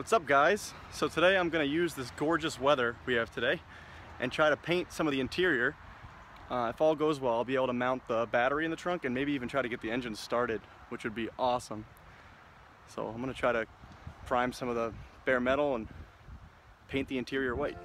What's up, guys? So today I'm going to use this gorgeous weather we have today and try to paint some of the interior. If all goes well, I'll be able to mount the battery in the trunk and maybe even try to get the engine started, which would be awesome. So I'm going to try to prime some of the bare metal and paint the interior white.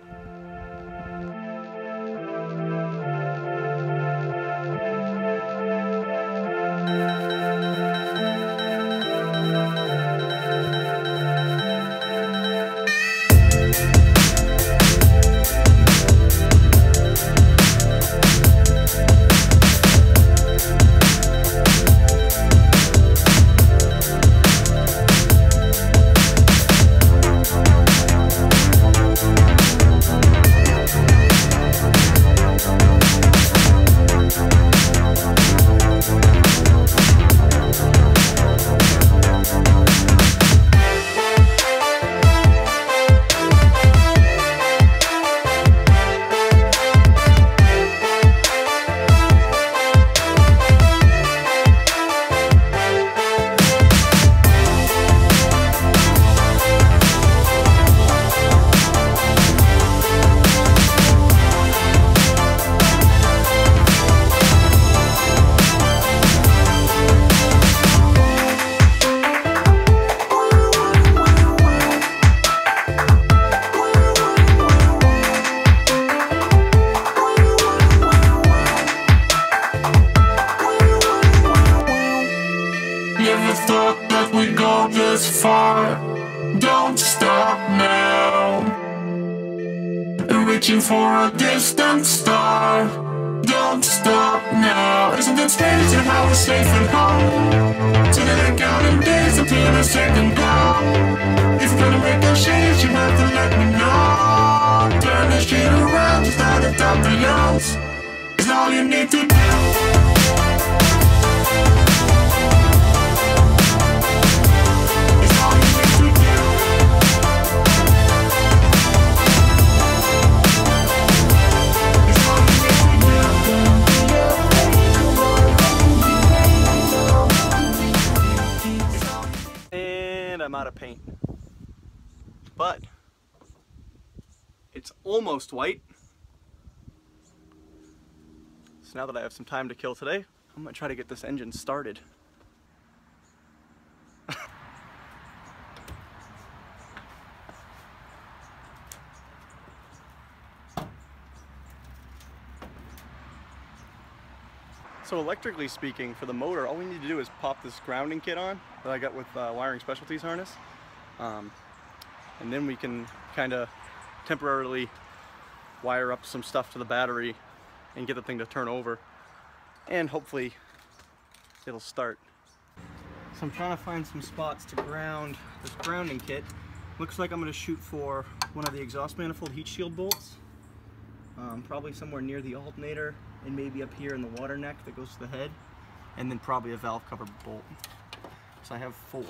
Thought that we'd go this far. Don't stop now. Reaching for a distant star. Don't stop now. Isn't it strange how we're safe at home? So that I'm counting days until the second go. If you're gonna make a change, you have to let me know. Turn the shit around, just start at top the lungs. It's all you need to do. I'm out of paint, but it's almost white. So now that I have some time to kill today, I'm gonna try to get this engine started. So electrically speaking, for the motor, all we need to do is pop this grounding kit on that I got with Wiring Specialties harness. And then we can kind of temporarily wire up some stuff to the battery and get the thing to turn over. And hopefully it'll start. So I'm trying to find some spots to ground this grounding kit. Looks like I'm going to shoot for one of the exhaust manifold heat shield bolts. Probably somewhere near the alternator and maybe up here in the water neck that goes to the head. And then probably a valve cover bolt. So I have 4.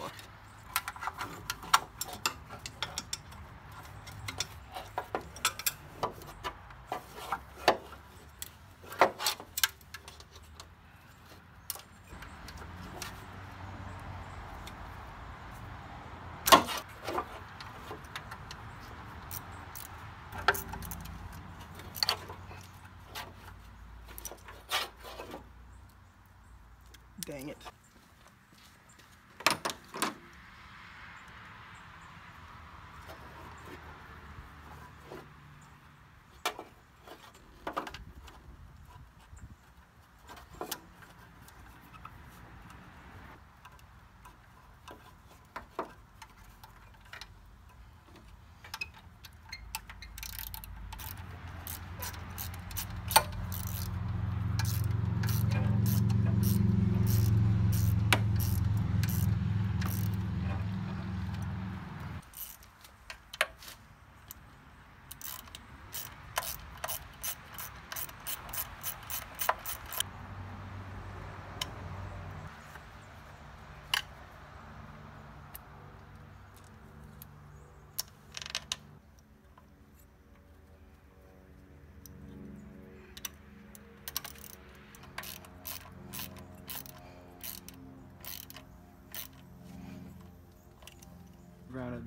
Dang it.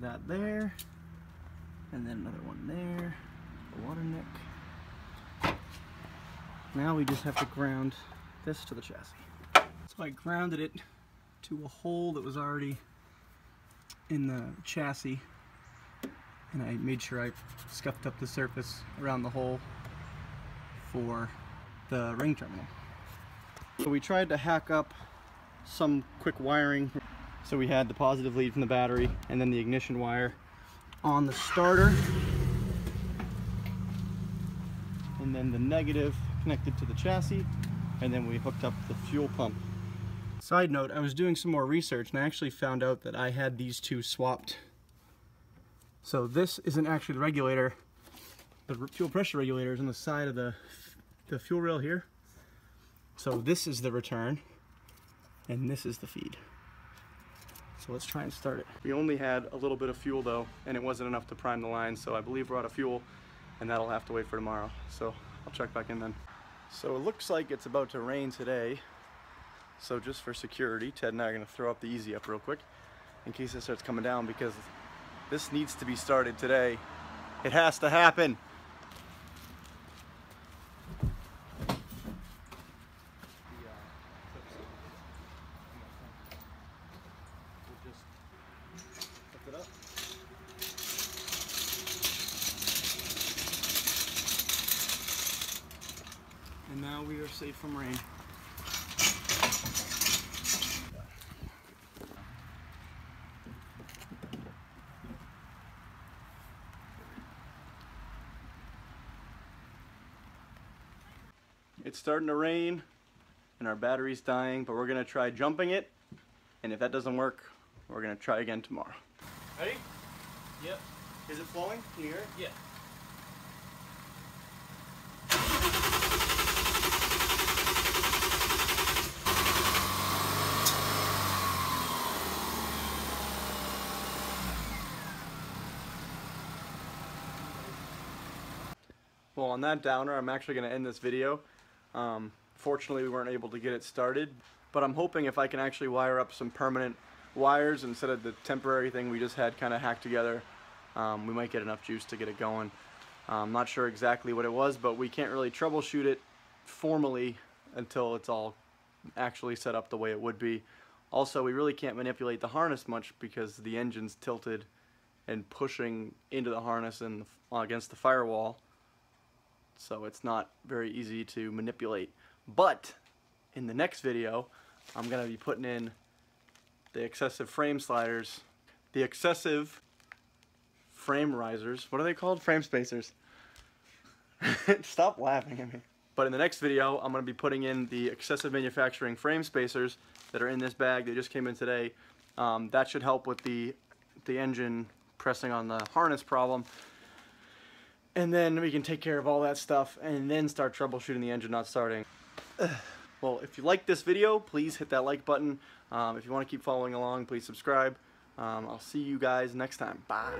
have that there, and then another one there, a water neck. Now we just have to ground this to the chassis. So I grounded it to a hole that was already in the chassis, and I made sure I scuffed up the surface around the hole for the ring terminal. So we tried to hack up some quick wiring. So we had the positive lead from the battery and then the ignition wire on the starter, and then the negative connected to the chassis, and then we hooked up the fuel pump. Side note, I was doing some more research and I actually found out that I had these two swapped. So this isn't actually the regulator. The fuel pressure regulator is on the side of the fuel rail here. So this is the return and this is the feed. So let's try and start it. We only had a little bit of fuel though, and it wasn't enough to prime the line, so I believe we're out of fuel and that'll have to wait for tomorrow. So I'll check back in then. So it looks like it's about to rain today. So just for security, Ted and I are gonna throw up the easy up real quick in case it starts coming down, because this needs to be started today. It has to happen. And now we are safe from rain. It's starting to rain and our battery's dying, but we're gonna try jumping it, and if that doesn't work, we're gonna try again tomorrow. Ready? Yep. Is it flowing? Can you hear it? Yeah. Well, on that downer, I'm actually going to end this video. Fortunately, we weren't able to get it started, but I'm hoping if I can actually wire up some permanent wires instead of the temporary thing we just had kind of hacked together, we might get enough juice to get it going. I'm not sure exactly what it was, but we can't really troubleshoot it formally until it's all actually set up the way it would be. Also, we really can't manipulate the harness much because the engine's tilted and pushing into the harness and against the firewall. So it's not very easy to manipulate. But in the next video, I'm going to be putting in the excessive frame sliders, the excessive frame risers. What are they called? Frame spacers. Stop laughing at me. But in the next video, I'm going to be putting in the excessive manufacturing frame spacers that are in this bag. They just came in today. That should help with the engine pressing on the harness problem. And then we can take care of all that stuff and then start troubleshooting the engine not starting. Well, if you like this video, please hit that like button. If you want to keep following along, please subscribe. I'll see you guys next time. Bye.